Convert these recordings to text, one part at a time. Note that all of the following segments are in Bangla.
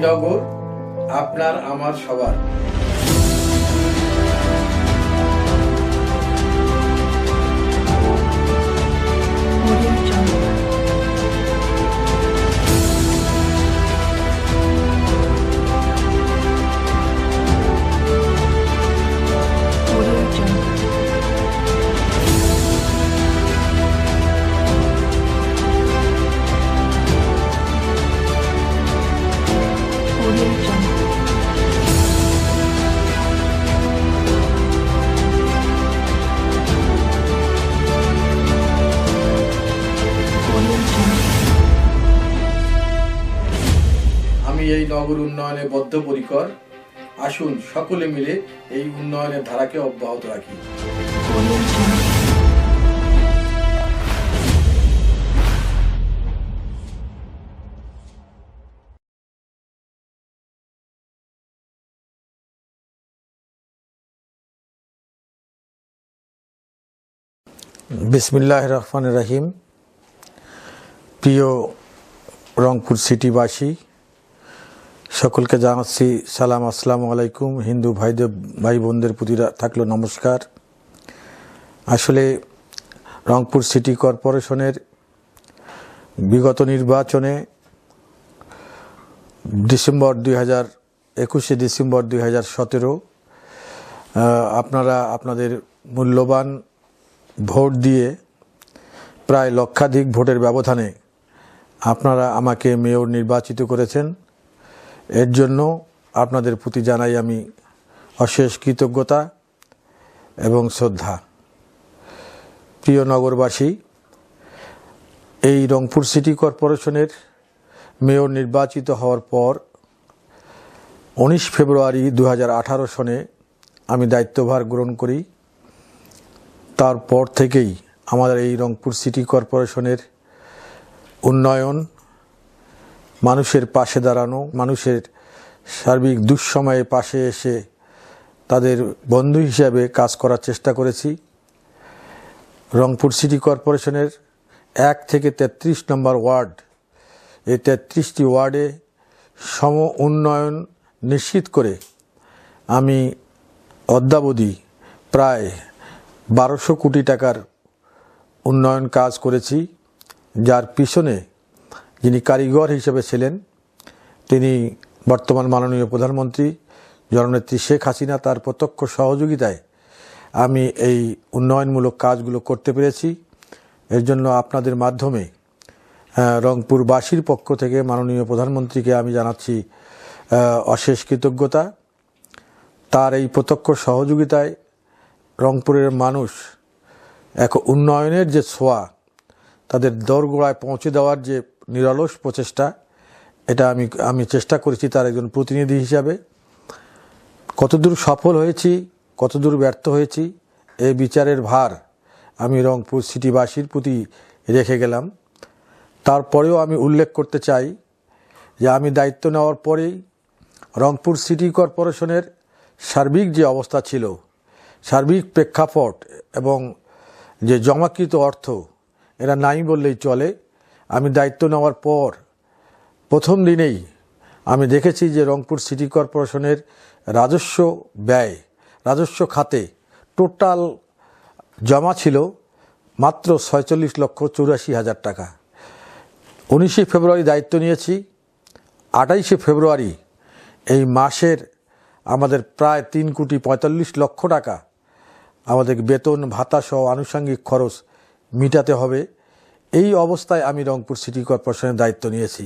নগর আপনার আমার সবার। আমি এই নগর উন্নয়নে বদ্ধপরিকর। আসুন সকলে মিলে এই উন্নয়নের ধারাকে অব্যাহত রাখি। বিসমিল্লাহির রহমানির রহিম। প্রিয় রংপুর সিটিবাসী, সকলকে জানাচ্ছি সালাম, আসসালামু আলাইকুম। হিন্দু ভাই বোনদের প্রতি থাকলো নমস্কার। আসলে রংপুর সিটি কর্পোরেশনের বিগত নির্বাচনে ডিসেম্বর 2017 আপনারা আপনাদের মূল্যবান ভোট দিয়ে প্রায় লক্ষাধিক ভোটের ব্যবধানে আপনারা আমাকে মেয়র নির্বাচিত করেছেন। এর জন্য আপনাদের প্রতি জানাই আমি অশেষ কৃতজ্ঞতা এবং শ্রদ্ধা। প্রিয় নগরবাসী, এই রংপুর সিটি কর্পোরেশনের মেয়র নির্বাচিত হওয়ার পর 19 ফেব্রুয়ারি 2018 সনে আমি দায়িত্বভার গ্রহণ করি। তারপর থেকেই আমাদের এই রংপুর সিটি কর্পোরেশনের উন্নয়ন, মানুষের পাশে দাঁড়ানো, মানুষের সার্বিক দুঃসময়ে পাশে এসে তাদের বন্ধু হিসাবে কাজ করার চেষ্টা করেছি। রংপুর সিটি কর্পোরেশনের 1 থেকে 33 নম্বর ওয়ার্ড, এই 33টি ওয়ার্ডে সম উন্নয়ন নিশ্চিত করে আমি অদ্যাবধি প্রায় 1200 কোটি টাকার উন্নয়ন কাজ করেছি, যার পিছনে যিনি কারিগর হিসেবে ছিলেন তিনি বর্তমান মাননীয় প্রধানমন্ত্রী জননেত্রী শেখ হাসিনা। তার প্রত্যক্ষ সহযোগিতায় আমি এই উন্নয়নমূলক কাজগুলো করতে পেরেছি। এর জন্য আপনাদের মাধ্যমে রংপুরবাসীর পক্ষ থেকে মাননীয় প্রধানমন্ত্রীকে আমি জানাচ্ছি অশেষ কৃতজ্ঞতা। তার এই প্রত্যক্ষ সহযোগিতায় রংপুরের মানুষ এক উন্নয়নের যে ছোঁয়া তাদের দোরগোড়ায় পৌঁছে দেওয়ার যে নিরলস প্রচেষ্টা, এটা আমি চেষ্টা করেছি তার একজন প্রতিনিধি হিসাবে। কতদূর সফল হয়েছি, কতদূর ব্যর্থ হয়েছি, এই বিচারের ভার আমি রংপুর সিটিবাসীর প্রতি রেখে গেলাম। তারপরেও আমি উল্লেখ করতে চাই যে আমি দায়িত্ব নেওয়ার পরেই রংপুর সিটি কর্পোরেশনের সার্বিক যে অবস্থা ছিল, সার্বিক প্রেক্ষাপট এবং যে জমাকৃত অর্থ, এরা নাই বললেই চলে। আমি দায়িত্ব নেওয়ার পর প্রথম দিনেই আমি দেখেছি যে রংপুর সিটি কর্পোরেশনের রাজস্ব ব্যয়, রাজস্ব খাতে টোটাল জমা ছিল মাত্র 46,84,000 টাকা। 19 ফেব্রুয়ারি দায়িত্ব নিয়েছি। 28 ফেব্রুয়ারি এই মাসের আমাদের প্রায় 3,45,00,000 টাকা আমাদের বেতন ভাতা সহ আনুষঙ্গিক খরচ মিটাতে হবে। এই অবস্থায় আমি রংপুর সিটি কর্পোরেশনের দায়িত্ব নিয়েছি।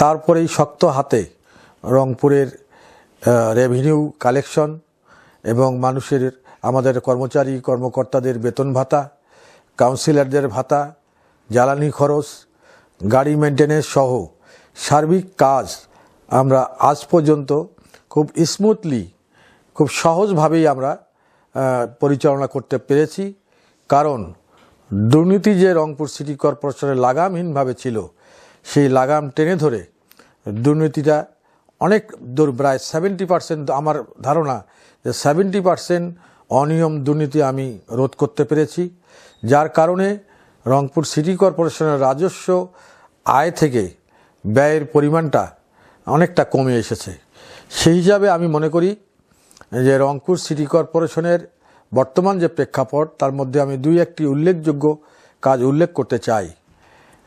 তারপরেই শক্ত হাতে রংপুরের রেভিনিউ কালেকশন এবং মানুষের, আমাদের কর্মচারী কর্মকর্তাদের বেতন ভাতা, কাউন্সিলরদের ভাতা, জ্বালানি খরচ, গাড়ি মেনটেন্যান্স সহ সার্বিক কাজ আমরা আজ পর্যন্ত খুব স্মুথলি, খুব সহজভাবেই আমরা পরিচালনা করতে পেরেছি। কারণ দুর্নীতি যে রংপুর সিটি কর্পোরেশনের লাগামহীনভাবে ছিল, সেই লাগাম টেনে ধরে দুর্নীতিটা অনেক দূর, প্রায় 70%, আমার ধারণা যে 70% অনিয়ম দুর্নীতি আমি রোধ করতে পেরেছি। যার কারণে রংপুর সিটি কর্পোরেশনের রাজস্ব আয় থেকে ব্যয়ের পরিমাণটা অনেকটা কমে এসেছে। সেই হিসাবে আমি মনে করি যে রংপুর সিটি কর্পোরেশনের বর্তমান যে প্রেক্ষাপট তার মধ্যে আমি দুই একটি উল্লেখযোগ্য কাজ উল্লেখ করতে চাই।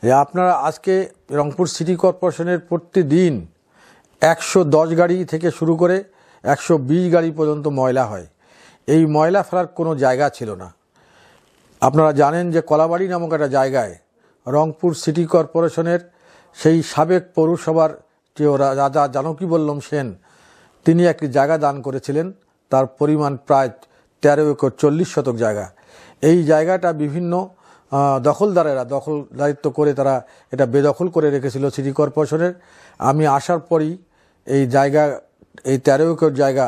যে আপনারা আজকে রংপুর সিটি কর্পোরেশনের প্রতিদিন 110 গাড়ি থেকে শুরু করে 120 গাড়ি পর্যন্ত ময়লা হয়। এই ময়লা ফেলার কোনো জায়গা ছিল না। আপনারা জানেন যে কলাবাড়ি নামক একটা জায়গায় রংপুর সিটি কর্পোরেশনের সেই সাবেক পৌরসভার যে রাজা জানকীবল্লভ সেন তিনি একটি জায়গা দান করেছিলেন, তার পরিমাণ প্রায় 13 একর 40 শতক জায়গা। এই জায়গাটা বিভিন্ন দখলদারেরা দখলদারিত্ব করে তারা এটা বেদখল করে রেখেছিল সিটি কর্পোরেশনের। আমি আসার পরই এই জায়গা, এই 13 একর জায়গা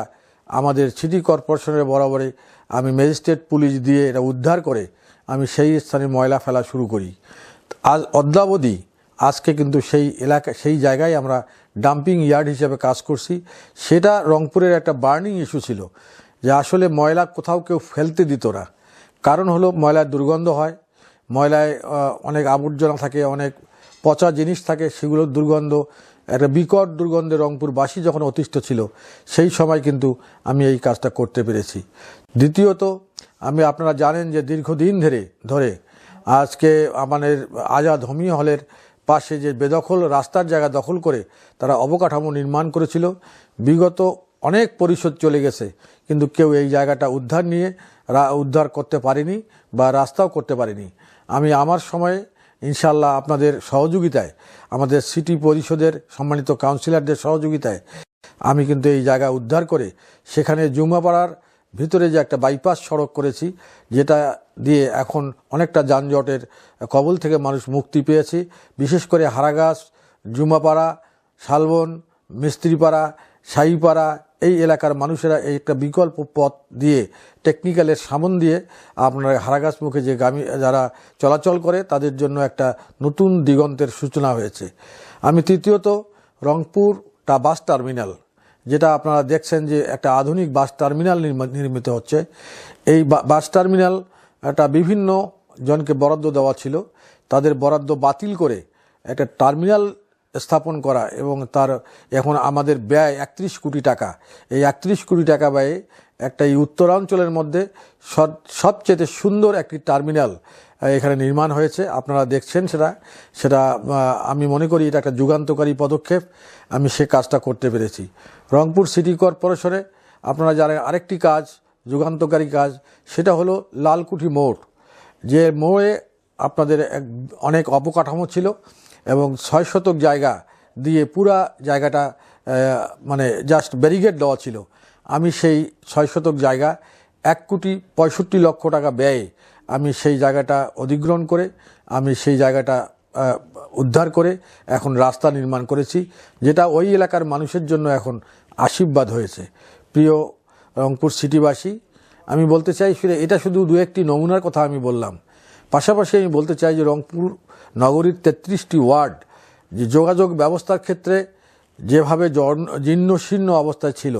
আমাদের সিটি কর্পোরেশনের বরাবরে আমি ম্যাজিস্ট্রেট পুলিশ দিয়ে এটা উদ্ধার করে আমি সেই স্থানে ময়লা ফেলা শুরু করি। আজ অদ্যাবধি আজকে কিন্তু সেই এলাকা, সেই জায়গায় আমরা ডাম্পিং ইয়ার্ড হিসেবে কাজ করছি। সেটা রংপুরের একটা বার্নিং ইস্যু ছিল যে আসলে ময়লা কোথাও কেউ ফেলতে দিত না। কারণ হলো ময়লার দুর্গন্ধ হয়, ময়লায় অনেক আবর্জনা থাকে, অনেক পচা জিনিস থাকে, সেগুলোর দুর্গন্ধ, একটা বিকট দুর্গন্ধে রংপুরবাসী যখন অতিষ্ঠ ছিল সেই সময় কিন্তু আমি এই কাজটা করতে পেরেছি। দ্বিতীয়ত আপনারা জানেন যে দীর্ঘদিন ধরে আজকে আমাদের আজাদ হোমি হলের পাশে যে বেদখল রাস্তার জায়গা দখল করে তারা অবকাঠামো নির্মাণ করেছিল, বিগত অনেক পরিশোধ চলে গেছে কিন্তু কেউ এই জায়গাটা উদ্ধার করতে পারেনি বা রাস্তাও করতে পারেনি। আমি আমার সময়ে ইনশাল্লাহ আপনাদের সহযোগিতায়, আমাদের সিটি পরিষদের সম্মানিত কাউন্সিলরদের সহযোগিতায় আমি কিন্তু এই জায়গা উদ্ধার করে সেখানে জুমাপাড়ার ভিতরে যে একটা বাইপাস সড়ক করেছি, যেটা দিয়ে এখন অনেকটা যানজটের কবল থেকে মানুষ মুক্তি পেয়েছে। বিশেষ করে হারাগাছ, জুমাপাড়া, শালবন, মিস্ত্রিপাড়া, শাহীপাড়া এই এলাকার মানুষেরা এই একটা বিকল্প পথ দিয়ে টেকনিক্যালের সামন দিয়ে আপনার হারাগাছ মুখে যে যারা চলাচল করে তাদের জন্য একটা নতুন দিগন্তের সূচনা হয়েছে। আমি তৃতীয়ত রংপুরটা বাস টার্মিনাল, যেটা আপনারা দেখছেন যে একটা আধুনিক বাস টার্মিনাল নির্মিত হচ্ছে। এই বাস টার্মিনাল একটা বিভিন্ন জনকে বরাদ্দ দেওয়া ছিল, তাদের বরাদ্দ বাতিল করে একটা টার্মিনাল স্থাপন করা এবং তার এখন আমাদের ব্যয় 31 কোটি টাকা। এই 31 কোটি টাকা ব্যয়ে একটা এই উত্তরাঞ্চলের মধ্যে সবচেয়ে সুন্দর একটি টার্মিনাল এখানে নির্মাণ হয়েছে। আপনারা দেখছেন সেটা আমি মনে করি এটা একটা যুগান্তকারী পদক্ষেপ। আমি সে কাজটা করতে পেরেছি। রংপুর সিটি কর্পোরেশনে আপনারা জানেন আরেকটি কাজ, যুগান্তকারী কাজ, সেটা হলো লালকুঠি মোড়। যে মোড়ে আপনাদের অনেক অবকাঠামো ছিল এবং 6 শতক জায়গা দিয়ে পুরা জায়গাটা মানে জাস্ট ব্যারিকেড দেওয়া ছিল। আমি সেই 6 শতক জায়গা 1,65,00,000 টাকা ব্যয়ে আমি সেই জায়গাটা অধিগ্রহণ করে আমি সেই জায়গাটা উদ্ধার করে এখন রাস্তা নির্মাণ করেছি, যেটা ওই এলাকার মানুষের জন্য এখন আশীর্বাদ হয়েছে। প্রিয় রংপুর সিটিবাসী, আমি বলতে চাই এটা শুধু দু একটি নমুনার কথা আমি বললাম। পাশাপাশি আমি বলতে চাই যে রংপুর নগরীর 33টি ওয়ার্ড যে যোগাযোগ ব্যবস্থার ক্ষেত্রে যেভাবে জীর্ণশীর্ণ অবস্থায় ছিল,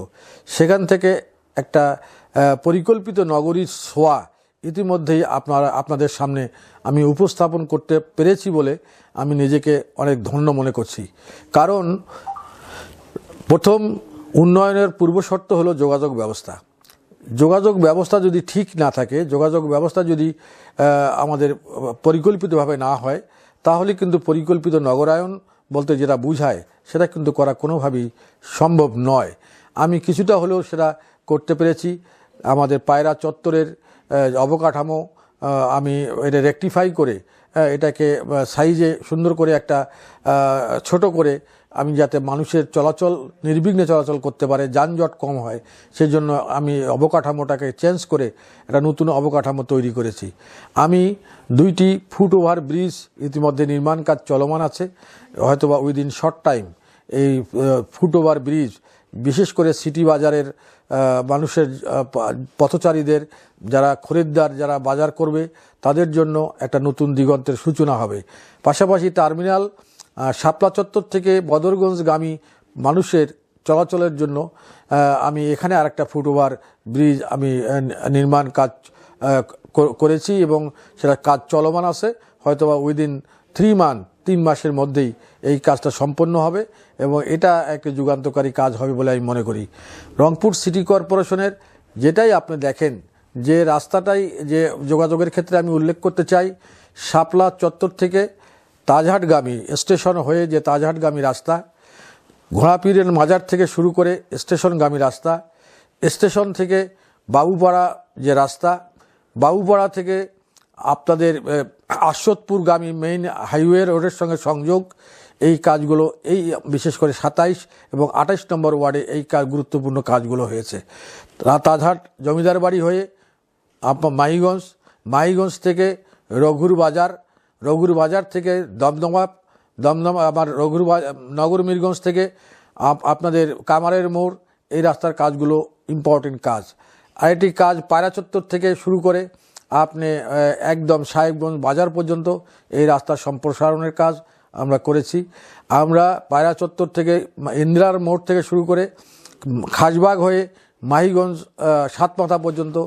সেখান থেকে একটা পরিকল্পিত নগরীর ছোঁয়া ইতিমধ্যেই আপনাদের সামনে আমি উপস্থাপন করতে পেরেছি বলে আমি নিজেকে অনেক ধন্য মনে করছি। কারণ প্রথম উন্নয়নের পূর্বশর্ত হলো যোগাযোগ ব্যবস্থা। যোগাযোগ ব্যবস্থা যদি ঠিক না থাকে, যোগাযোগ ব্যবস্থা যদি আমাদের পরিকল্পিতভাবে না হয়, তাহলে কিন্তু পরিকল্পিত নগরায়ন বলতে যেটা বোঝায় সেটা কিন্তু করা কোনোভাবেই সম্ভব নয়। আমি কিছুটা হলেও সেটা করতে পেরেছি। আমাদের পায়রা চত্বরের অবকাঠামো আমি এটা রেকটিফাই করে এটাকে সাইজে সুন্দর করে একটা ছোট করে আমি যাতে মানুষের নির্বিঘ্নে চলাচল করতে পারে, যানজট কম হয়, সেই জন্য আমি অবকাঠামোটাকে চেঞ্জ করে একটা নতুন অবকাঠামো তৈরি করেছি। আমি 2টি ফুটওভার ব্রিজ ইতিমধ্যে নির্মাণ কাজ চলমান আছে। হয়তোবা উইদিন শর্ট টাইম এই ফুটওভার ব্রিজ বিশেষ করে সিটি বাজারের মানুষের পথচারীদের যারা খরিদ্দার যারা বাজার করবে তাদের জন্য একটা নতুন দিগন্তের সূচনা হবে। পাশাপাশি টার্মিনাল শাপলা চত্বর থেকে বদরগঞ্জগামী মানুষের চলাচলের জন্য আমি এখানে আরেকটা ফুটওভার ব্রিজ আমি নির্মাণ কাজ করেছি এবং সেটা কাজ চলমান আছে। হয়তোবা উইদিন 3 মান্থ 3 মাসের মধ্যেই এই কাজটা সম্পন্ন হবে এবং এটা একটা যুগান্তকারী কাজ হবে বলে আমি মনে করি। রংপুর সিটি কর্পোরেশনের যেটাই আপনি দেখেন, যে রাস্তাটাই যে যোগাযোগের ক্ষেত্রে আমি উল্লেখ করতে চাই, শাপলা চত্বর থেকে তাজহাটগামী স্টেশন হয়ে যে তাজহাটগামী রাস্তা, ঘোড়াপীরের মাজার থেকে শুরু করে স্টেশনগামী রাস্তা, স্টেশন থেকে বাবুপাড়া যে রাস্তা, বাবুপাড়া থেকে আপনাদের আশ্বতপুরগামী মেইন হাইওয়ে রোডের সঙ্গে সংযোগ, এই কাজগুলো এই বিশেষ করে 27 এবং 28 নম্বর ওয়ার্ডে এই গুরুত্বপূর্ণ কাজগুলো হয়েছে। তাজহাট জমিদার বাড়ি হয়ে আপনার মাহিগঞ্জ থেকে রঘুর বাজার থেকে দমদমা আবার নগর মিরগঞ্জ থেকে আপনাদের কামারের মোড়, এই রাস্তার কাজগুলো ইম্পর্টেন্ট কাজ। আরেকটি কাজ পায়রা চত্বর থেকে শুরু করে আপনি একদম সাহেবগঞ্জ বাজার পর্যন্ত এই রাস্তার সম্প্রসারণের কাজ আমরা করেছি। আমরা পায়রা চত্বর থেকে ইন্দিরার মোড় থেকে শুরু করে খাসবাগ হয়ে মাহিগঞ্জ সাতমাথা পর্যন্ত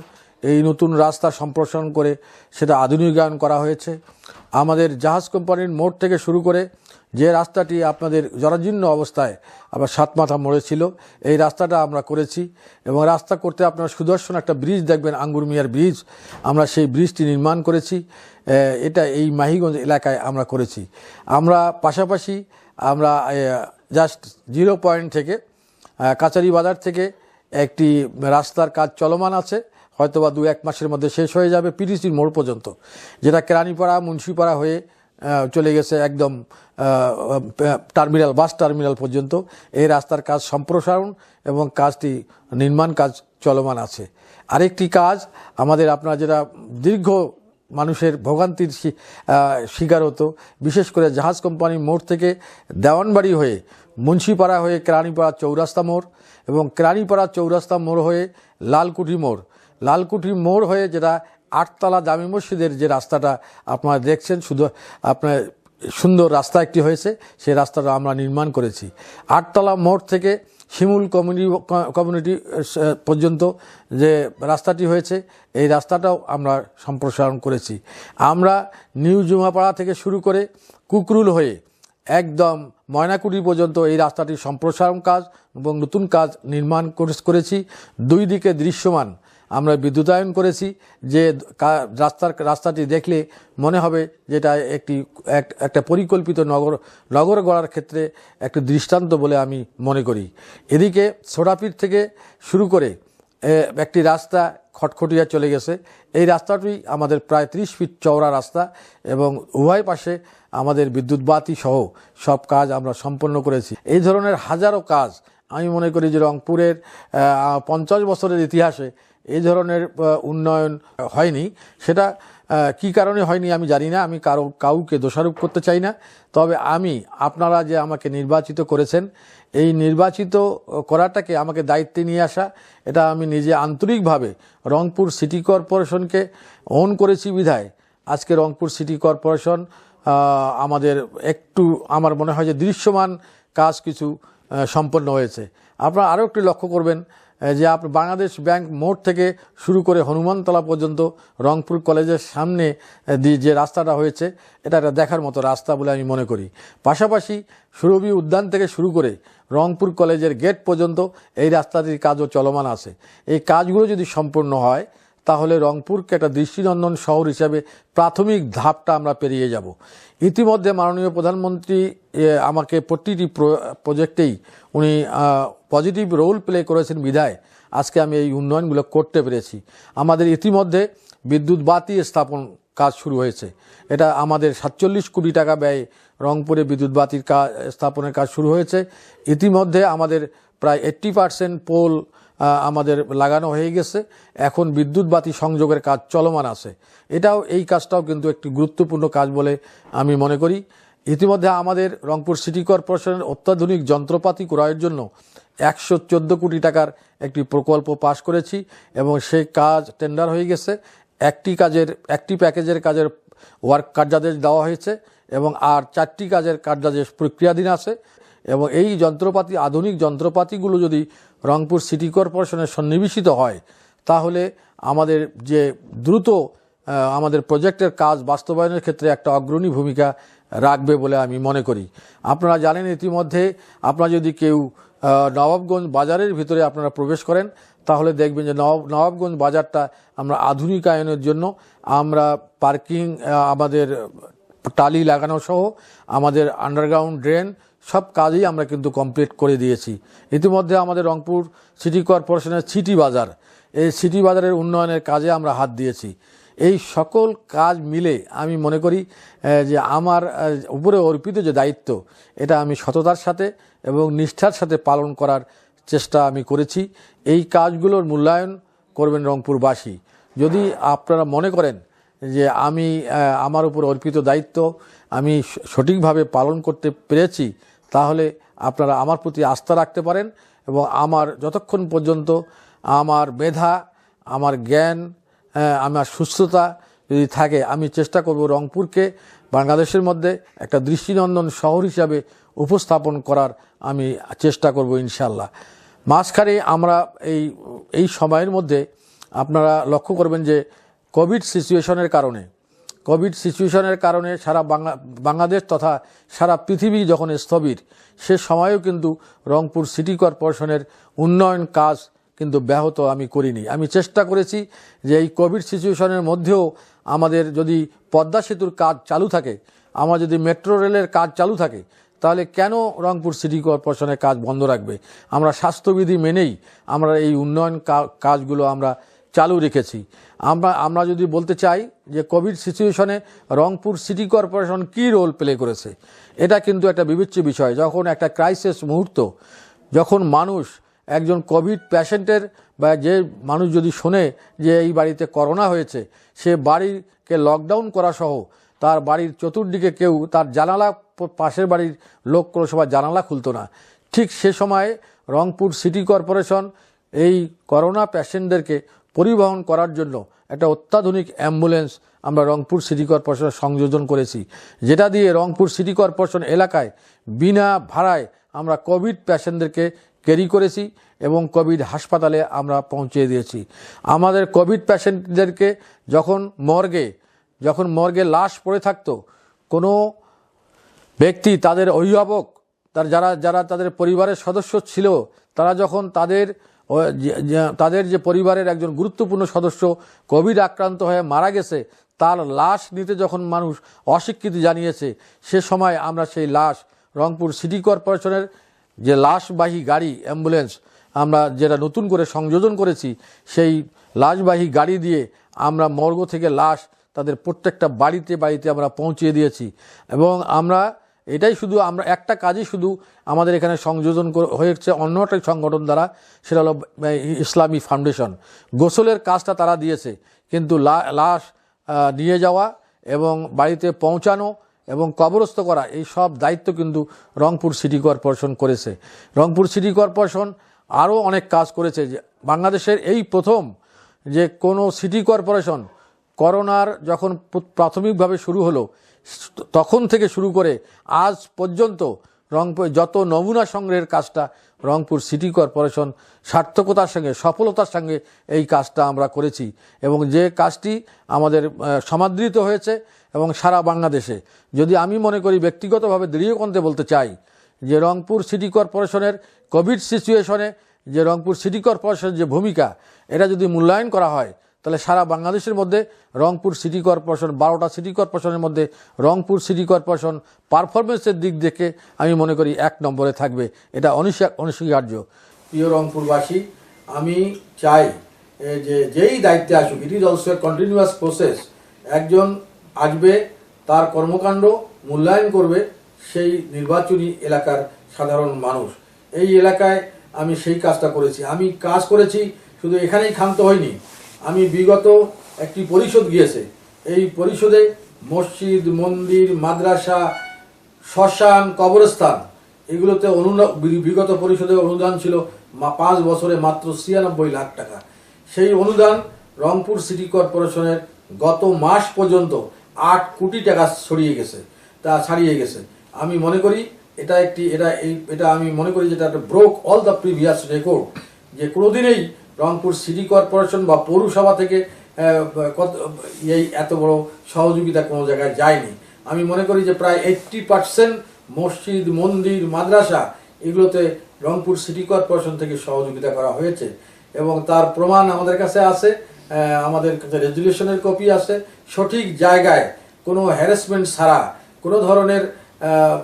এই নতুন রাস্তা সম্প্রসারণ করে সেটা আধুনিকায়ন করা হয়েছে। আমাদের জাহাজ কোম্পানির মোড় থেকে শুরু করে যে রাস্তাটি আপনাদের জরাজীর্ণ অবস্থায় আবার সাতমাথা মোড়ে ছিল, এই রাস্তাটা আমরা করেছি এবং রাস্তা করতে আপনারা সুদর্শন একটা ব্রিজ দেখবেন, আঙ্গুর মিয়ার ব্রিজ, আমরা সেই ব্রিজটি নির্মাণ করেছি। এটা এই মাহিগঞ্জ এলাকায় আমরা করেছি। আমরা পাশাপাশি আমরা জাস্ট 0 পয়েন্ট থেকে কাচারি বাজার থেকে একটি রাস্তার কাজ চলমান আছে, হয়তোবা 2-1 মাসের মধ্যে শেষ হয়ে যাবে, পিটিসির মোড় পর্যন্ত, যেটা কেরানীপাড়া মুন্সিপাড়া হয়ে চলে গেছে একদম বাস টার্মিনাল পর্যন্ত। এই রাস্তার কাজ সম্প্রসারণ এবং কাজটি নির্মাণ কাজ চলমান আছে। আরেকটি কাজ আমাদের আপনারা যেটা দীর্ঘ মানুষের ভোগান্তির শিকার হতো, বিশেষ করে জাহাজ কোম্পানি মোড় থেকে দেওয়ানবাড়ি হয়ে মুন্সিপাড়া হয়ে কেরানীপাড়া চৌরাস্তা মোড় এবং কেরানীপাড়া চৌরাস্তা মোড় হয়ে লালকুঠি মোড় হয়ে যেটা 8তলা জামে মসজিদের যে রাস্তাটা আপনারা দেখছেন, শুধু আপনার সুন্দর রাস্তা একটি হয়েছে, সেই রাস্তাটা আমরা নির্মাণ করেছি। 8তলা মোড় থেকে শিমুল কমিউনিটি পর্যন্ত যে রাস্তাটি হয়েছে, এই রাস্তাটাও আমরা সম্প্রসারণ করেছি। আমরা নিউ জুমাপাড়া থেকে শুরু করে কুকরুল হয়ে একদম ময়নাকুটি পর্যন্ত এই রাস্তাটির সম্প্রসারণ কাজ এবং নতুন কাজ নির্মাণ করেছি। 2 দিকে দৃশ্যমান আমরা বিদ্যুতায়ন করেছি, যে রাস্তাটি দেখলে মনে হবে যেটা একটা পরিকল্পিত নগর গড়ার ক্ষেত্রে একটি দৃষ্টান্ত বলে আমি মনে করি। এদিকে সোডাপীর থেকে শুরু করে একটি রাস্তা খটখটিয়া চলে গেছে, এই রাস্তাটি আমাদের প্রায় 30 ফিট চওড়া রাস্তা এবং উভয় পাশে আমাদের বিদ্যুৎ বাতি সহ সব কাজ আমরা সম্পন্ন করেছি। এই ধরনের হাজারো কাজ আমি মনে করি যে রংপুরের 50 বছরের ইতিহাসে এই ধরনের উন্নয়ন হয়নি। সেটা কি কারণে হয়নি আমি জানি না, আমি কাউকে দোষারোপ করতে চাই না। তবে আপনারা যে আমাকে নির্বাচিত করেছেন, এই নির্বাচিত করাটাকে আমাকে দায়িত্বে নিয়ে আসা, এটা আমি নিজে আন্তরিকভাবে রংপুর সিটি কর্পোরেশনকে ওন করেছি বিধায় আজকে রংপুর সিটি কর্পোরেশন আমাদের একটু আমার মনে হয় যে দৃশ্যমান কাজ কিছু সম্পন্ন হয়েছে। আপনারা আরও একটু লক্ষ্য করবেন যে বাংলাদেশ ব্যাংক মোড় থেকে শুরু করে হনুমানতলা পর্যন্ত রংপুর কলেজের সামনে যে রাস্তাটা হয়েছে, এটা একটা দেখার মতো রাস্তা বলে আমি মনে করি। পাশাপাশি সুরভি উদ্যান থেকে শুরু করে রংপুর কলেজের গেট পর্যন্ত এই রাস্তাটির কাজও চলমান আছে। এই কাজগুলো যদি সম্পূর্ণ হয় তাহলে রংপুরকে একটা দৃষ্টিনন্দন শহর হিসাবে প্রাথমিক ধাপটা আমরা পেরিয়ে যাব। ইতিমধ্যে মাননীয় প্রধানমন্ত্রী আমাকে প্রতিটি প্রজেক্টেই উনি পজিটিভ রোল প্লে করেছেন বিধায় আজকে আমি এই উন্নয়নগুলো করতে পেরেছি। আমাদের ইতিমধ্যে বিদ্যুৎ বাতি স্থাপন কাজ শুরু হয়েছে, এটা আমাদের 47 কোটি টাকা ব্যয়ে রংপুরে বিদ্যুৎ বাতির স্থাপনের কাজ শুরু হয়েছে। ইতিমধ্যে আমাদের প্রায় 80% পোল আমাদের লাগানো হয়ে গেছে, এখন বিদ্যুৎ বাতি সংযোগের কাজ চলমান আছে। এই কাজটাও কিন্তু একটি গুরুত্বপূর্ণ কাজ বলে আমি মনে করি। ইতিমধ্যে আমাদের রংপুর সিটি কর্পোরেশনের অত্যাধুনিক যন্ত্রপাতি ক্রয়ের জন্য 114 কোটি টাকার একটি প্রকল্প পাশ করেছি এবং সেই কাজ টেন্ডার হয়ে গেছে। একটি প্যাকেজের কাজের কার্যাদেশ দেওয়া হয়েছে এবং আর 4টি কাজের কার্যাদেশ প্রক্রিয়াধীন আছে এবং এই আধুনিক যন্ত্রপাতিগুলো যদি রংপুর সিটি কর্পোরেশনের সন্নিবেশিত হয় তাহলে আমাদের যে দ্রুত আমাদের প্রজেক্টের কাজ বাস্তবায়নের ক্ষেত্রে একটা অগ্রণী ভূমিকা রাখবে বলে আমি মনে করি। আপনারা জানেন ইতিমধ্যে, আপনারা যদি কেউ নবাবগঞ্জ বাজারের ভিতরে আপনারা প্রবেশ করেন তাহলে দেখবেন যে নবাবগঞ্জ বাজারটা আমরা আধুনিকায়নের জন্য আমরা পার্কিং, আমাদের টালি লাগানো সহ আমাদের আন্ডারগ্রাউন্ড ড্রেন সব কাজই আমরা কিন্তু কমপ্লিট করে দিয়েছি। ইতিমধ্যে আমাদের রংপুর সিটি কর্পোরেশনের সিটি বাজার, এই সিটি বাজারের উন্নয়নের কাজে আমরা হাত দিয়েছি। এই সকল কাজ মিলে আমি মনে করি যে আমার উপরে অর্পিত যে দায়িত্ব, এটা আমি সততার সাথে এবং নিষ্ঠার সাথে পালন করার চেষ্টা আমি করেছি। এই কাজগুলোর মূল্যায়ন করবেন রংপুরবাসী। যদি আপনারা মনে করেন যে আমি আমার উপর অর্পিত দায়িত্ব আমি সঠিকভাবে পালন করতে পেরেছি, তাহলে আপনারা আমার প্রতি আস্থা রাখতে পারেন এবং আমার যতক্ষণ পর্যন্ত আমার মেধা, আমার জ্ঞান, আমার সুস্থতা যদি থাকে, আমি চেষ্টা করব রংপুরকে বাংলাদেশের মধ্যে একটা দৃষ্টিনন্দন শহর হিসাবে উপস্থাপন করার আমি চেষ্টা করব ইনশাল্লাহ। মাঝখানে আমরা এই সময়ের মধ্যে আপনারা লক্ষ্য করবেন যে কোভিড সিচুয়েশনের কারণে সারা বাংলাদেশ তথা সারা পৃথিবী যখন স্থবির, সে সময়েও কিন্তু রংপুর সিটি কর্পোরেশনের উন্নয়ন কাজ কিন্তু ব্যাহত আমি করিনি। আমি চেষ্টা করেছি যে এই কোভিড সিচুয়েশনের মধ্যেও আমাদের যদি পদ্মা সেতুর কাজ চালু থাকে, আমার যদি মেট্রো রেলের কাজ চালু থাকে, তাহলে কেন রংপুর সিটি কর্পোরেশনের কাজ বন্ধ রাখবে? আমরা স্বাস্থ্যবিধি মেনেই আমরা এই উন্নয়ন কাজগুলো আমরা চালু রেখেছি। আমরা যদি বলতে চাই যে কোভিড সিচুয়েশনে রংপুর সিটি কর্পোরেশন কী রোল প্লে করেছে, এটা কিন্তু একটা বিবেচ্য বিষয়। যখন একটা ক্রাইসিস মুহূর্ত, যখন মানুষ একজন কোভিড পেশেন্টের বা যে মানুষ যদি শোনে যে এই বাড়িতে করোনা হয়েছে, সে বাড়িকে লকডাউন করা সহ তার বাড়ির চতুর্দিকে কেউ তার জানালা, পাশের বাড়ির লোক কোনো সময় জানালা খুলতো না। ঠিক সে সময়ে রংপুর সিটি কর্পোরেশন এই করোনা পেশেন্টদেরকে পরিবহন করার জন্য একটা অত্যাধুনিক অ্যাম্বুলেন্স আমরা রংপুর সিটি কর্পোরেশন সংযোজন করেছি, যেটা দিয়ে রংপুর সিটি কর্পোরেশন এলাকায় বিনা ভাড়ায় আমরা কোভিড পেশেন্টদেরকে ক্যারি করেছি এবং কোভিড হাসপাতালে আমরা পৌঁছে দিয়েছি। আমাদের কোভিড পেশেন্টদেরকে যখন মর্গে লাশ পড়ে থাকতো, কোনো ব্যক্তি, তাদের অভিভাবক, যারা তাদের পরিবারের সদস্য ছিল, তারা যখন তাদের যে পরিবারের একজন গুরুত্বপূর্ণ সদস্য কোভিড আক্রান্ত হয়ে মারা গেছে, তার লাশ নিতে যখন মানুষ অস্বীকৃতি জানিয়েছে, সে সময় আমরা সেই লাশ রংপুর সিটি কর্পোরেশনের যে লাশবাহী গাড়ি অ্যাম্বুলেন্স আমরা যেটা নতুন করে সংযোজন করেছি, সেই লাশবাহী গাড়ি দিয়ে আমরা মর্গ থেকে লাশ তাদের প্রত্যেকটা বাড়িতে আমরা পৌঁছে দিয়েছি। এবং আমরা একটা কাজই শুধু আমাদের এখানে সংযোজন হয়েছে অন্য একটা সংগঠন দ্বারা, সেটা হলো ইসলামী ফাউন্ডেশন। গোসলের কাজটা তারা দিয়েছে, কিন্তু লাশ নিয়ে যাওয়া এবং বাড়িতে পৌঁছানো এবং কবরস্থ করা, এই সব দায়িত্ব কিন্তু রংপুর সিটি কর্পোরেশন করেছে। রংপুর সিটি কর্পোরেশন আরও অনেক কাজ করেছে। যে বাংলাদেশের এই প্রথম যে কোনো সিটি কর্পোরেশন করোনার যখন প্রাথমিকভাবে শুরু হলো, তখন থেকে শুরু করে আজ পর্যন্ত রংপুর যত নমুনা সংগ্রহের কাজটা রংপুর সিটি কর্পোরেশন সার্থকতার সঙ্গে, সফলতার সঙ্গে এই কাজটা আমরা করেছি এবং যে কাজটি আমাদের সমাদৃত হয়েছে এবং সারা বাংলাদেশে। যদি আমি মনে করি ব্যক্তিগতভাবে দৃঢ়কণ্ঠে বলতে চাই যে রংপুর সিটি কর্পোরেশনের কোভিড সিচুয়েশনে যে রংপুর সিটি কর্পোরেশনের যে ভূমিকা, এটা যদি মূল্যায়ন করা হয়, তাহলে সারা বাংলাদেশের মধ্যে রংপুর সিটি কর্পোরেশন, 12টা সিটি কর্পোরেশনের মধ্যে রংপুর সিটি কর্পোরেশন পারফরমেন্সের দিক থেকে আমি মনে করি 1 নম্বরে থাকবে। এটা অনস্বীকার্য। প্রিয় রংপুরবাসী, আমি চাই যে যেই দায়িত্বে আসুক, it is also a continuous process. একজন আসবে, তার কর্মকাণ্ড মূল্যায়ন করবে সেই নির্বাচনী এলাকার সাধারণ মানুষ। এই এলাকায় আমি সেই কাজটা করেছি। আমি কাজ করেছি, শুধু এখানেই ক্ষান্ত হয়নি। আমি বিগত একটি পরিষদ গিয়েছে, এই পরিষদে মসজিদ, মন্দির, মাদ্রাসা, শ্মশান, কবরস্থান, এগুলোতে বিগত পরিষদের অনুদান ছিল 5 বছরে মাত্র 96 লাখ টাকা। সেই অনুদান রংপুর সিটি কর্পোরেশনের গত মাস পর্যন্ত 8 কোটি টাকা ছাড়িয়ে গেছে। আমি মনে করি আমি মনে করি যেটা broke all the previous record, যে কোনোদিনই রংপুর সিটি কর্পোরেশন বা পৌরসভা থেকে এই এত বড় সহযোগিতা কোনো জায়গায় যায়নি। আমি মনে করি যে প্রায় 80% মসজিদ, মন্দির, মাদ্রাসা এগুলোতে রংপুর সিটি কর্পোরেশন থেকে সহযোগিতা করা হয়েছে এবং তার প্রমাণ আমাদের কাছে আছে। আমাদের কাছে রেজুলেশনের কপি আছে। সঠিক জায়গায় কোনো হ্যারাসমেন্ট ছাড়া, কোনো ধরনের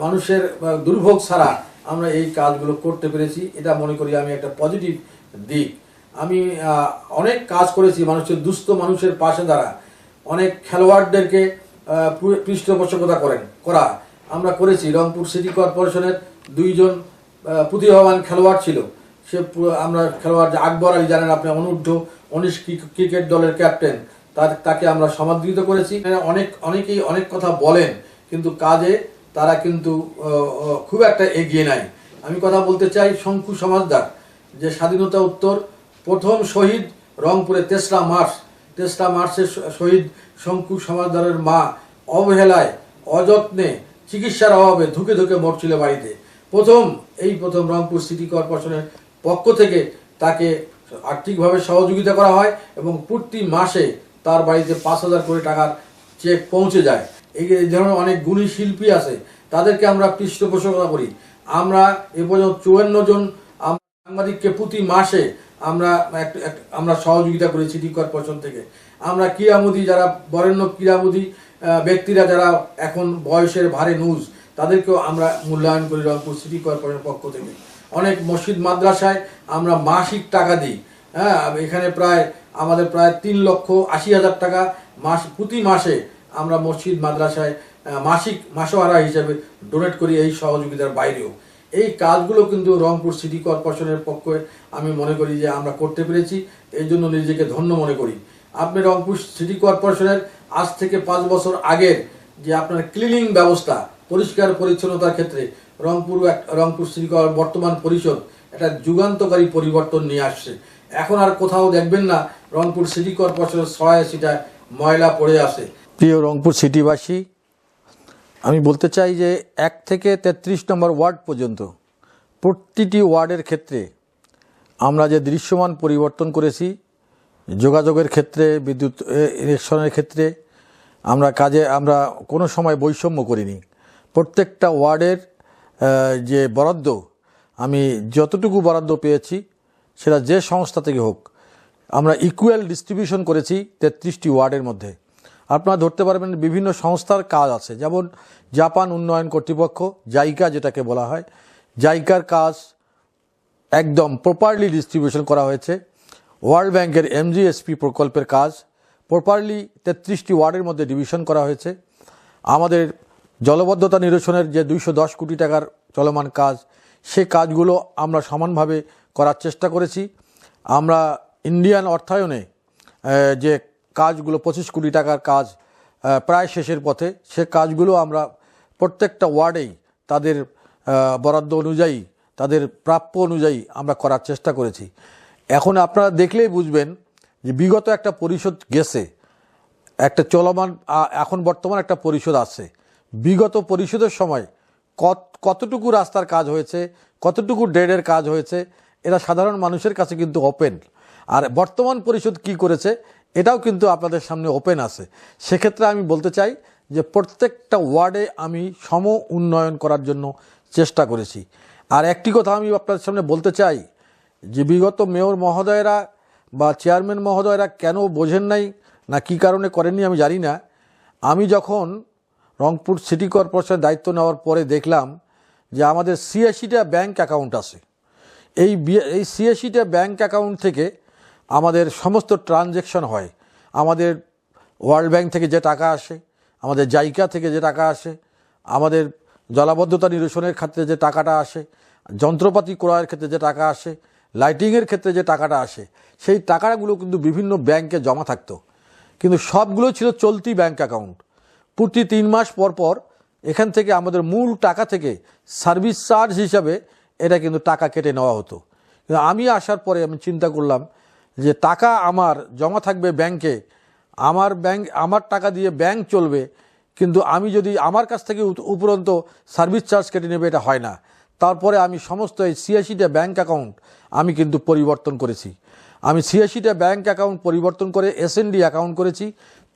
মানুষের দুর্ভোগ ছাড়া আমরা এই কাজগুলো করতে পেরেছি। এটা মনে করি আমি একটা পজিটিভ দিক। আমি অনেক কাজ করেছি মানুষের, দুস্থ মানুষের পাশে দাঁড়া, অনেক খেলোয়াড়দেরকে পৃষ্ঠপোষকতা করা আমরা করেছি। রংপুর সিটি কর্পোরেশনের 2 জন প্রতিভাবান খেলোয়াড় ছিল। আমরা খেলোয়াড় যে আকবর আলী, জানেন আপনি, অনূর্ধ্ব-19 ক্রিকেট দলের ক্যাপ্টেন, তাকে আমরা সমাদৃত করেছি। অনেকেই অনেক কথা বলেন, কিন্তু কাজে তারা কিন্তু খুব একটা এগিয়ে নাই। আমি কথা বলতে চাই শঙ্কু সমাজদার, যে স্বাধীনতা উত্তর প্রথম শহীদ রংপুরে 3রা মার্চে শহীদ শঙ্কু সমাজদারের মা অবহেলায়, অযত্নে, চিকিৎসার অভাবে ধুকে ধুকে মরছিল বাড়িতে। প্রথম রংপুর সিটি কর্পোরেশনের পক্ষ থেকে তাকে আর্থিকভাবে সহযোগিতা করা হয় এবং প্রতি মাসে তার বাড়িতে 5,000 করে টাকার চেক পৌঁছে যায়। এই ধরনের অনেক গুণী শিল্পী আছে, তাদেরকে আমরা পৃষ্ঠপোষকতা করি। আমরা এ পর্যন্ত 54 জন সাংবাদিককে প্রতি মাসে আমরা সহযোগিতা করি সিটি কর্পোরেশন থেকে। আমরা ক্রীড়ামোদী, যারা বরেণ্য ক্রীড়ামোদী ব্যক্তিরা যারা এখন বয়সের ভারে নুজ, তাদেরকেও আমরা মূল্যায়ন করি রংপুর সিটি কর্পোরেশনের পক্ষ থেকে। অনেক মসজিদ মাদ্রাসায় আমরা মাসিক টাকা দিই। এখানে আমাদের প্রায় 3,80,000 টাকা প্রতি মাসে আমরা মসজিদ মাদ্রাসায় মাসোহারা হিসেবে ডোনেট করি, এই সহযোগিতার বাইরেও। এই কাজগুলো কিন্তু রংপুর সিটি কর্পোরেশনের পক্ষে আমি মনে করি যে আমরা করতে পেরেছি, এই জন্য নিজেকে ধন্য মনে করি। আপনি রংপুর সিটি কর্পোরেশনের আজ থেকে 5 বছর আগের যে আপনার ক্লিনিং ব্যবস্থা, পরিষ্কার পরিচ্ছন্নতার ক্ষেত্রে রংপুর সিটি বর্তমান পরিষদ একটা যুগান্তকারী পরিবর্তন নিয়ে আসছে। এখন আর কোথাও দেখবেন না রংপুর সিটি কর্পোরেশনের 86টা ময়লা পড়ে আছে। প্রিয় রংপুর সিটিবাসী, আমি বলতে চাই যে 1 থেকে 33 নম্বর ওয়ার্ড পর্যন্ত প্রতিটি ওয়ার্ডের ক্ষেত্রে আমরা যে দৃশ্যমান পরিবর্তন করেছি, যোগাযোগের ক্ষেত্রে, বিদ্যুৎ ইলেকশনের ক্ষেত্রে আমরা কোনো সময় বৈষম্য করিনি। প্রত্যেকটা ওয়ার্ডের যে বরাদ্দ, আমি যতটুকু বরাদ্দ পেয়েছি সেটা যে সংস্থা থেকে হোক, আমরা ইকুয়াল ডিস্ট্রিবিউশন করেছি 33টি ওয়ার্ডের মধ্যে। আপনারা ধরতে পারবেন বিভিন্ন সংস্থার কাজ আছে, যেমন জাপান উন্নয়ন কর্তৃপক্ষ, জাইকা যেটাকে বলা হয়, জাইকার কাজ একদম প্রপারলি ডিস্ট্রিবিউশন করা হয়েছে। ওয়ার্ল্ড ব্যাংকের MGSP প্রকল্পের কাজ প্রপারলি 33টি ওয়ার্ডের মধ্যে ডিভিশন করা হয়েছে। আমাদের জলবদ্ধতা নিরসনের যে 210 কোটি টাকার চলমান কাজ, সে কাজগুলো আমরা সমানভাবে করার চেষ্টা করেছি। আমরা ইন্ডিয়ান অর্থায়নে যে কাজগুলো 25 কোটি টাকার কাজ প্রায় শেষের পথে, সে কাজগুলো আমরা প্রত্যেকটা ওয়ার্ডেই তাদের বরাদ্দ অনুযায়ী, তাদের প্রাপ্য অনুযায়ী আমরা করার চেষ্টা করেছি। এখন আপনারা দেখলেই বুঝবেন যে বিগত একটা পরিষদ গেছে, একটা চলমান, এখন বর্তমান একটা পরিষদ আছে। বিগত পরিষদের সময় কতটুকু রাস্তার কাজ হয়েছে, কতটুকু ড্রেনের কাজ হয়েছে, এরা সাধারণ মানুষের কাছে কিন্তু ওপেন। আর বর্তমান পরিষদ কি করেছে এটাও কিন্তু আপনাদের সামনে ওপেন আছে। সেক্ষেত্রে আমি বলতে চাই যে প্রত্যেকটা ওয়ার্ডে আমি সম উন্নয়ন করার জন্য চেষ্টা করেছি। আর একটি কথা আমি আপনাদের সামনে বলতে চাই যে বিগত মেয়র মহোদয়রা বা চেয়ারম্যান মহোদয়রা কেন বোঝেন নাই না কী কারণে করেননি আমি জানি না। আমি যখন রংপুর সিটি কর্পোরেশনের দায়িত্ব নেওয়ার পরে দেখলাম যে আমাদের 86টা ব্যাংক অ্যাকাউন্ট আছে। এই 86টা ব্যাংক অ্যাকাউন্ট থেকে আমাদের সমস্ত ট্রানজ্যাকশন হয়। আমাদের ওয়ার্ল্ড ব্যাংক থেকে যে টাকা আসে, আমাদের জাইকা থেকে যে টাকা আসে, আমাদের জলাবদ্ধতা নিরসনের ক্ষেত্রে যে টাকাটা আসে, যন্ত্রপাতি ক্রয়ের ক্ষেত্রে যে টাকা আসে, লাইটিংয়ের ক্ষেত্রে যে টাকাটা আসে, সেই টাকাগুলো কিন্তু বিভিন্ন ব্যাংকে জমা থাকতো, কিন্তু সবগুলো ছিল চলতি ব্যাংক অ্যাকাউন্ট। প্রতি 3 মাস পর পর এখান থেকে আমাদের মূল টাকা থেকে সার্ভিস চার্জ হিসাবে এটা কিন্তু টাকা কেটে নেওয়া হতো। কিন্তু আমি আসার পরে আমি চিন্তা করলাম যে টাকা আমার জমা থাকবে ব্যাংকে, আমার টাকা দিয়ে ব্যাংক চলবে, কিন্তু আমি যদি আমার কাছ থেকে উপরন্ত সার্ভিস চার্জ কেটে নেবে, এটা হয় না। তারপরে আমি সমস্ত এই 86টা ব্যাংক অ্যাকাউন্ট আমি কিন্তু পরিবর্তন করেছি। আমি 86টা ব্যাংক অ্যাকাউন্ট পরিবর্তন করে SND অ্যাকাউন্ট করেছি।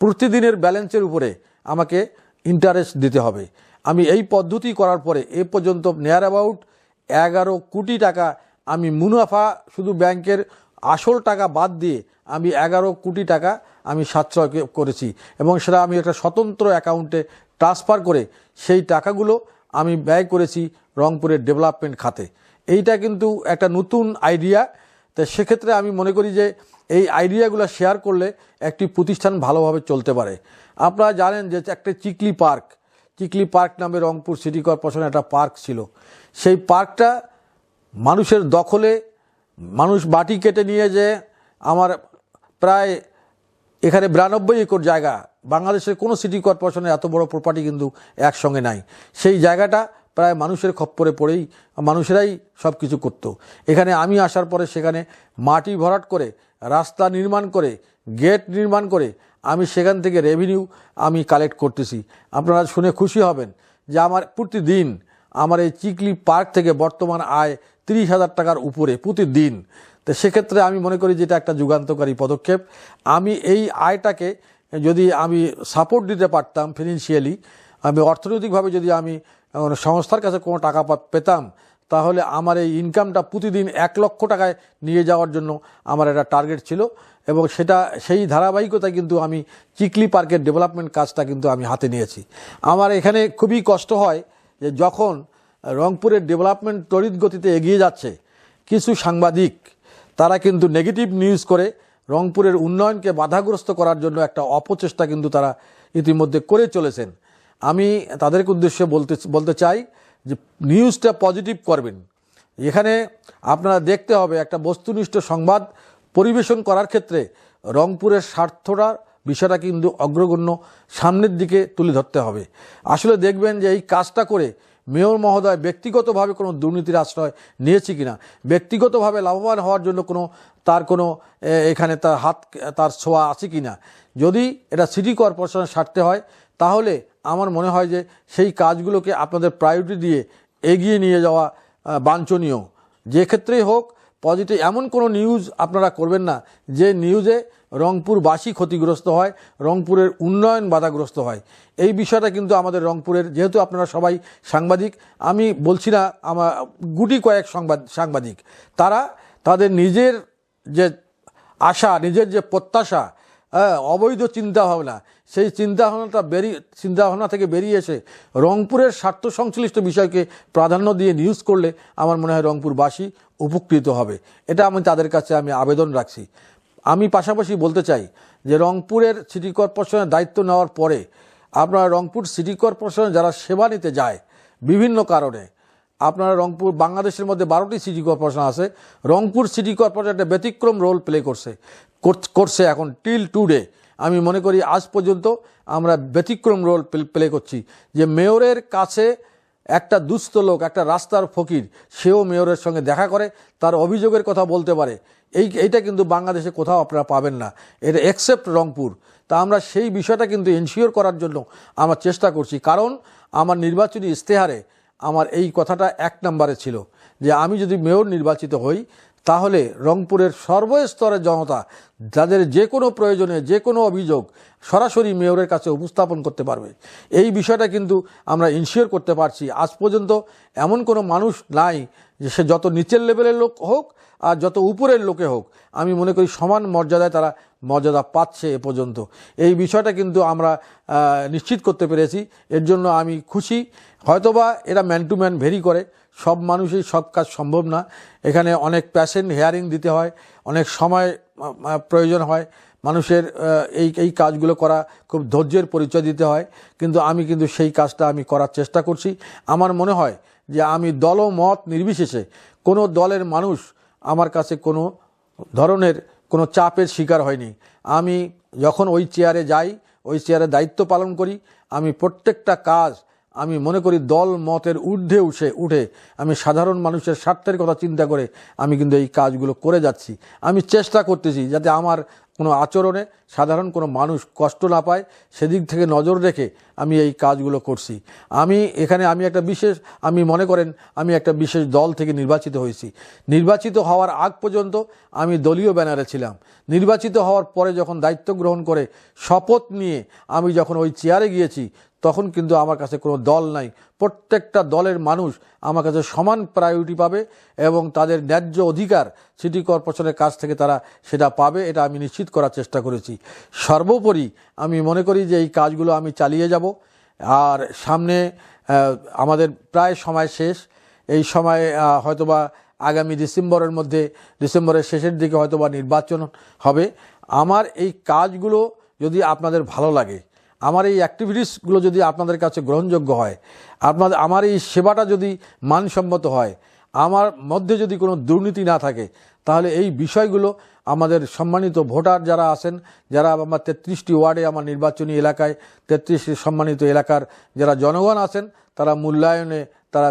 প্রতিদিনের ব্যালেন্সের উপরে আমাকে ইন্টারেস্ট দিতে হবে। আমি এই পদ্ধতি করার পরে এ পর্যন্ত নিয়ার অ্যাবাউট 11 কোটি টাকা আমি মুনাফা, শুধু ব্যাংকের আসল টাকা বাদ দিয়ে আমি 11 কোটি টাকা আমি সাশ্রয় করেছি, এবং সেটা আমি একটা স্বতন্ত্র অ্যাকাউন্টে ট্রান্সফার করে সেই টাকাগুলো আমি ব্যয় করেছি রংপুরের ডেভেলপমেন্ট খাতে। এইটা কিন্তু একটা নতুন আইডিয়া। তো সেক্ষেত্রে আমি মনে করি যে এই আইডিয়াগুলো শেয়ার করলে একটি প্রতিষ্ঠান ভালোভাবে চলতে পারে। আপনারা জানেন যে একটা চিকলি পার্ক নামে রংপুর সিটি কর্পোরেশনের একটা পার্ক ছিল। সেই পার্কটা মানুষের দখলে, মানুষ মাটি কেটে নিয়ে যে আমার প্রায় এখানে 92 একর জায়গা, বাংলাদেশের কোনো সিটি কর্পোরেশনের এত বড় প্রপার্টি কিন্তু একসঙ্গে নাই। সেই জায়গাটা প্রায় মানুষের খপ্পরে পড়েই মানুষেরাই সব কিছু করতো। এখানে আমি আসার পরে সেখানে মাটি ভরাট করে, রাস্তা নির্মাণ করে, গেট নির্মাণ করে আমি সেখান থেকে রেভিনিউ আমি কালেক্ট করতেছি। আপনারা শুনে খুশি হবেন যে আমার প্রতিদিন আমার এই চিকলি পার্ক থেকে বর্তমান আয় 30,000 টাকার উপরে প্রতিদিন। তো সেক্ষেত্রে আমি মনে করি যে এটা একটা যুগান্তকারী পদক্ষেপ। আমি এই আয়টাকে যদি আমি সাপোর্ট দিতে পারতাম ফিনান্সিয়ালি, আমি অর্থনৈতিকভাবে যদি আমি সংস্থার কাছে কোনো টাকা পেতাম, তাহলে আমার এই ইনকামটা প্রতিদিন 1 লক্ষ টাকায় নিয়ে যাওয়ার জন্য আমার একটা টার্গেট ছিল, এবং সেই ধারাবাহিকতায় কিন্তু আমি চিকলি পার্কের ডেভেলপমেন্ট কাজটা কিন্তু আমি হাতে নিয়েছি। আমার এখানে খুবই কষ্ট হয় যে যখন রংপুরের ডেভেলপমেন্ট তড়িৎ গতিতে এগিয়ে যাচ্ছে, কিছু সাংবাদিক তারা কিন্তু নেগেটিভ নিউজ করে রংপুরের উন্নয়নকে বাধাগ্রস্ত করার জন্য একটা অপচেষ্টা কিন্তু তারা ইতিমধ্যে করে চলেছেন। আমি তাদেরকে উদ্দেশ্যে বলতে চাই যে নিউজটা পজিটিভ করবেন। এখানে আপনারা দেখতে হবে একটা বস্তুনিষ্ঠ সংবাদ পরিবেশন করার ক্ষেত্রে রংপুরের স্বার্থটার বিষয়টা কিন্তু অগ্রগণ্য সামনের দিকে তুলে ধরতে হবে। আসলে দেখবেন যে এই কাজটা করে মেয়র মহোদয় ব্যক্তিগতভাবে কোনো দুর্নীতির আশ্রয় নিয়েছে কিনা, ব্যক্তিগতভাবে লাভবান হওয়ার জন্য তার কোনো এখানে তার ছোঁয়া আছে কিনা। যদি এটা সিটি কর্পোরেশনের স্বার্থে হয় তাহলে আমার মনে হয় যে সেই কাজগুলোকে আপনাদের প্রায়োরিটি দিয়ে এগিয়ে নিয়ে যাওয়া বাঞ্ছনীয়। যে ক্ষেত্রেই হোক পজিটিভ এমন কোনো নিউজ আপনারা করবেন না যে নিউজে রংপুরবাসী ক্ষতিগ্রস্ত হয়, রংপুরের উন্নয়ন বাধাগ্রস্ত হয়। এই বিষয়টা কিন্তু আমাদের রংপুরের, যেহেতু আপনারা সবাই সাংবাদিক, আমি বলছি না আমার গুটি কয়েক সাংবাদিক, তারা তাদের নিজের যে আশা, নিজের যে প্রত্যাশা, অবৈধ চিন্তাভাবনা, সেই চিন্তাভাবনা থেকে বেরিয়ে এসে রংপুরের স্বার্থ সংশ্লিষ্ট বিষয়কে প্রাধান্য দিয়ে নিউজ করলে আমার মনে হয় রংপুরবাসী উপকৃত হবে। এটা আমি তাদের কাছে আবেদন রাখছি। আমি পাশাপাশি বলতে চাই যে রংপুরের সিটি কর্পোরেশনের দায়িত্ব নেওয়ার পরে আপনারা রংপুর সিটি কর্পোরেশনে যারা সেবা নিতে যায় বিভিন্ন কারণে, আপনারা রংপুর, বাংলাদেশের মধ্যে 12টি সিটি কর্পোরেশন আছে, রংপুর সিটি কর্পোরেশন একটা ব্যতিক্রম রোল প্লে করছে এখন টিল টুডে। আমি মনে করি আজ পর্যন্ত আমরা ব্যতিক্রম রোল প্লে করছি যে মেয়রের কাছে একটা দুস্থ লোক, একটা রাস্তার ফকির, সেও মেয়রের সঙ্গে দেখা করে, তার অভিযোগের কথা বলতে পারে। এইটা কিন্তু বাংলাদেশে কোথাও আপনারা পাবেন না, এটা এক্সেপ্ট রংপুর। তা আমরা সেই বিষয়টা কিন্তু এনশিওর করার জন্য আমরা চেষ্টা করছি। কারণ আমার নির্বাচনী ইশতেহারে আমার এই কথাটা 1 নম্বরে ছিল যে আমি যদি মেয়র নির্বাচিত হই তাহলে রংপুরের সর্বস্তরের জনতা যাদের যে কোনো প্রয়োজনে যে কোনো অভিযোগ সরাসরি মেয়রের কাছে উপস্থাপন করতে পারবে। এই বিষয়টা কিন্তু আমরা ইনশিওর করতে পারছি। আজ পর্যন্ত এমন কোনো মানুষ নাই যে সে যত নিচের লেভেলের লোক হোক আর যত উপরের লোকে হোক, আমি মনে করি সমান মর্যাদায় তারা মর্যাদা পাচ্ছে এ পর্যন্ত। এই বিষয়টা কিন্তু আমরা নিশ্চিত করতে পেরেছি, এর জন্য আমি খুশি। হয়তোবা এরা ম্যান টু ম্যান ভেরি করে, সব মানুষই সব কাজ সম্ভব না, এখানে অনেক প্যাশেন্ট হিয়ারিং দিতে হয়, অনেক সময় প্রয়োজন হয়, মানুষের এই কাজগুলো করা খুব ধৈর্যের পরিচয় দিতে হয়। কিন্তু আমি সেই কাজটা আমি করার চেষ্টা করছি। আমার মনে হয় যে আমি দলমত নির্বিশেষে কোনো দলের মানুষ আমার কাছে কোনো ধরনের কোনো চাপের শিকার হয়নি। আমি যখন ওই চেয়ারে যাই, ওই চেয়ারে দায়িত্ব পালন করি, আমি প্রত্যেকটা কাজ আমি মনে করি দল মতের ঊর্ধ্বে উঠে আমি সাধারণ মানুষের স্বার্থের কথা চিন্তা করে আমি কিন্তু এই কাজগুলো করে যাচ্ছি। আমি চেষ্টা করতেছি যাতে আমার কোনো আচরণে সাধারণ কোনো মানুষ কষ্ট না পায়, সেদিক থেকে নজর রেখে আমি এই কাজগুলো করছি। আমি মনে করেন আমি একটা বিশেষ দল থেকে নির্বাচিত হয়েছি। নির্বাচিত হওয়ার আগ পর্যন্ত আমি দলীয় ব্যানারে ছিলাম। নির্বাচিত হওয়ার পরে যখন দায়িত্ব গ্রহণ করে শপথ নিয়ে আমি যখন ওই চেয়ারে গিয়েছি, তখন কিন্তু আমার কাছে কোনো দল নাই, প্রত্যেকটা দলের মানুষ আমার কাছে সমান প্রায়োরিটি পাবে এবং তাদের ন্যায্য অধিকার সিটি কর্পোরেশনের কাছ থেকে তারা সেটা পাবে, এটা আমি নিশ্চিত করার চেষ্টা করেছি। সর্বোপরি আমি মনে করি যে এই কাজগুলো আমি চালিয়ে যাব। আর সামনে আমাদের প্রায় সময় শেষ, এই সময়ে হয়তোবা আগামী ডিসেম্বরের শেষের দিকে হয়তোবা নির্বাচন হবে। আমার এই কাজগুলো যদি আপনাদের ভালো লাগে, আমার এই অ্যাক্টিভিটিসগুলো যদি আপনাদের কাছে গ্রহণযোগ্য হয়, আমার এই সেবাটা যদি মানসম্মত হয়, আমার মধ্যে যদি কোনো দুর্নীতি না থাকে, তাহলে এই বিষয়গুলো আমাদের সম্মানিত ভোটার যারা আছেন, যারা আমার 33টি ওয়ার্ডে আমার নির্বাচনী এলাকায় 33টি সম্মানিত এলাকার যারা জনগণ আছেন, তারা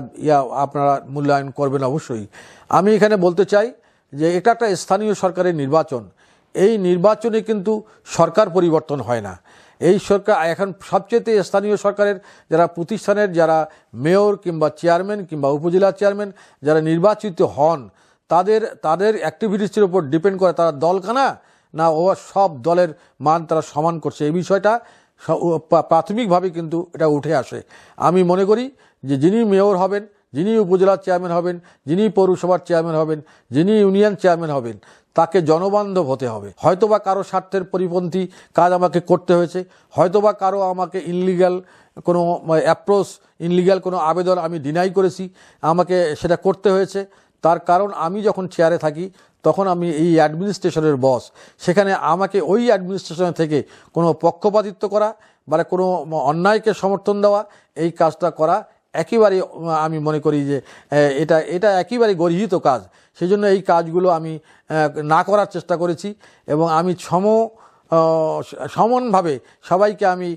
আপনারা মূল্যায়ন করবেন অবশ্যই। আমি এখানে বলতে চাই যে এটা একটা স্থানীয় সরকারের নির্বাচন। এই নির্বাচনে কিন্তু সরকার পরিবর্তন হয় না। এই সরকার এখন সবচেয়ে স্থানীয় সরকারের যারা প্রতিষ্ঠানের যারা মেয়র কিংবা চেয়ারম্যান কিংবা উপজেলা চেয়ারম্যান যারা নির্বাচিত হন, তাদের অ্যাক্টিভিটিসের উপর ডিপেন্ড করে তারা দলখানা না ও সব দলের মান তারা সমান করছে, এই বিষয়টা প্রাথমিকভাবে কিন্তু এটা উঠে আসে। আমি মনে করি যে যিনি মেয়র হবেন, যিনি উপজেলার চেয়ারম্যান হবেন, যিনি পৌরসভার চেয়ারম্যান হবেন, যিনি ইউনিয়ন চেয়ারম্যান হবেন, তাকে জনবান্ধব হতে হবে। হয়তোবা কারো স্বার্থের পরিপন্থী কাজ আমাকে করতে হয়েছে, হয়তোবা কারো আমাকে ইনলিগ্যাল কোনো আবেদন আমি ডিনাই করেছি, আমাকে সেটা করতে হয়েছে। তার কারণ আমি যখন চেয়ারে থাকি তখন আমি এই অ্যাডমিনিস্ট্রেশনের বস, সেখানে আমাকে ওই অ্যাডমিনিস্ট্রেশন থেকে কোনো পক্ষপাতিত্ব করা বা কোনো অন্যায়কে সমর্থন দেওয়া, এই কাজটা করা একেবারে আমি মনে করি যে এটা একেবারে গর্হিত কাজ। সেই জন্য এই কাজগুলো আমি না করার চেষ্টা করেছি এবং আমি সমানভাবে সবাইকে আমি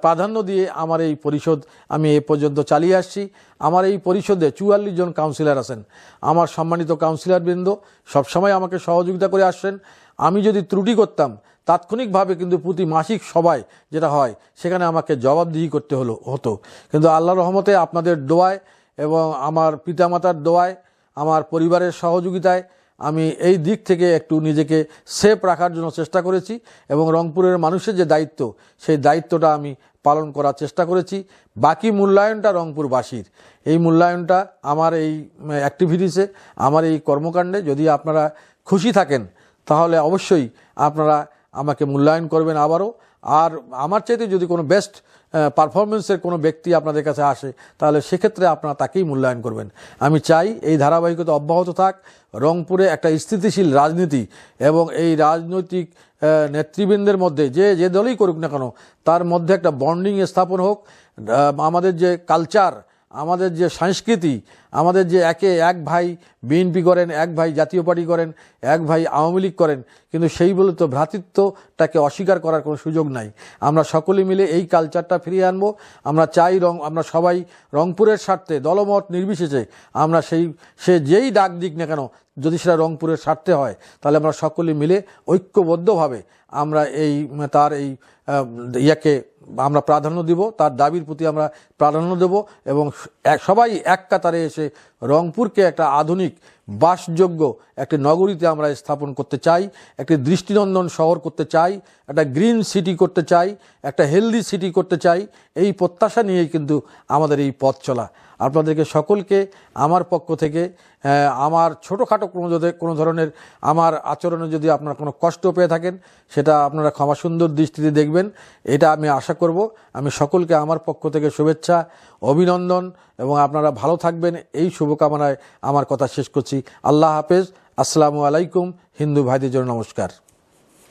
প্রাধান্য দিয়ে আমার এই পরিষদ আমি এ পর্যন্ত চালিয়ে আসছি। আমার এই পরিষদে 44 জন কাউন্সিলর আছেন। আমার সম্মানিত কাউন্সিলরবৃন্দ সবসময় আমাকে সহযোগিতা করে আসছেন। আমি যদি ত্রুটি করতাম তাৎক্ষণিকভাবে কিন্তু প্রতি মাসিক সভায় যেটা হয় সেখানে আমাকে জবাবদিহি করতে হতো, কিন্তু আল্লাহর রহমতে আপনাদের দোয়ায় এবং আমার পিতামাতার দোয়ায়, আমার পরিবারের সহযোগিতায় আমি এই দিক থেকে একটু নিজেকে সেফ রাখার জন্য চেষ্টা করেছি এবং রংপুরের মানুষের যে দায়িত্ব, সেই দায়িত্বটা আমি পালন করার চেষ্টা করেছি। বাকি মূল্যায়নটা রংপুরবাসীর। এই মূল্যায়নটা আমার এই অ্যাক্টিভিটিসে, আমার এই কর্মকাণ্ডে যদি আপনারা খুশি থাকেন তাহলে অবশ্যই আপনারা আমাকে মূল্যায়ন করবেন আবারও। আর আমার চাইতে যদি কোনো বেস্ট পারফরমেন্সের কোনো ব্যক্তি আপনাদের কাছে আসে তাহলে সেক্ষেত্রে আপনারা তাকেই মূল্যায়ন করবেন। আমি চাই এই ধারাবাহিকতা অব্যাহত থাক, রংপুরে একটা স্থিতিশীল রাজনীতি এবং এই রাজনৈতিক নেতৃবৃন্দের মধ্যে যে দলই করুক না কেন তার মধ্যে একটা বন্ডিং স্থাপন হোক। আমাদের যে কালচার, আমাদের যে সংস্কৃতি, আমাদের যে এক ভাই বিএনপি করেন, এক ভাই জাতীয় পার্টি করেন, এক ভাই আওয়ামী লীগ করেন, কিন্তু সেই বলে তো ভ্রাতৃত্বটাকে অস্বীকার করার কোনো সুযোগ নাই। আমরা সকলে মিলে এই কালচারটা ফিরিয়ে আনবো। আমরা চাই আমরা সবাই রংপুরের স্বার্থে দলমত নির্বিশেষে আমরা সে যেই ডাক দিক না কেন, যদি সেটা রংপুরের স্বার্থে হয় তাহলে আমরা সকলে মিলে ঐক্যবদ্ধভাবে আমরা তার ইয়াকে আমরা প্রাধান্য দিব, তার দাবির প্রতি আমরা প্রাধান্য দেব এবং সবাই এক কাতারে এসে রংপুরকে একটা আধুনিক বাসযোগ্য একটি নগরীতে আমরা স্থাপন করতে চাই, একটি দৃষ্টিনন্দন শহর করতে চাই, একটা গ্রিন সিটি করতে চাই, একটা হেলদি সিটি করতে চাই। এই প্রত্যাশা নিয়েই কিন্তু আমাদের এই পথ চলা। আপনাদেরকে সকলকে আমার পক্ষ থেকে আমার ছোটোখাটো কোনো ধরনের আমার আচরণে যদি আপনারা কোনো কষ্ট পেয়ে থাকেন সেটা আপনারা ক্ষমা সুন্দর দৃষ্টিতে দেখবেন, এটা আমি আশা করব। আমি সকলকে আমার পক্ষ থেকে শুভেচ্ছা, অভিনন্দন এবং আপনারা ভালো থাকবেন এই শুভকামনায় আমার কথা শেষ করছি। আল্লাহ হাফেজ। আসসালামু আলাইকুম। হিন্দু ভাইদের জন্য নমস্কার।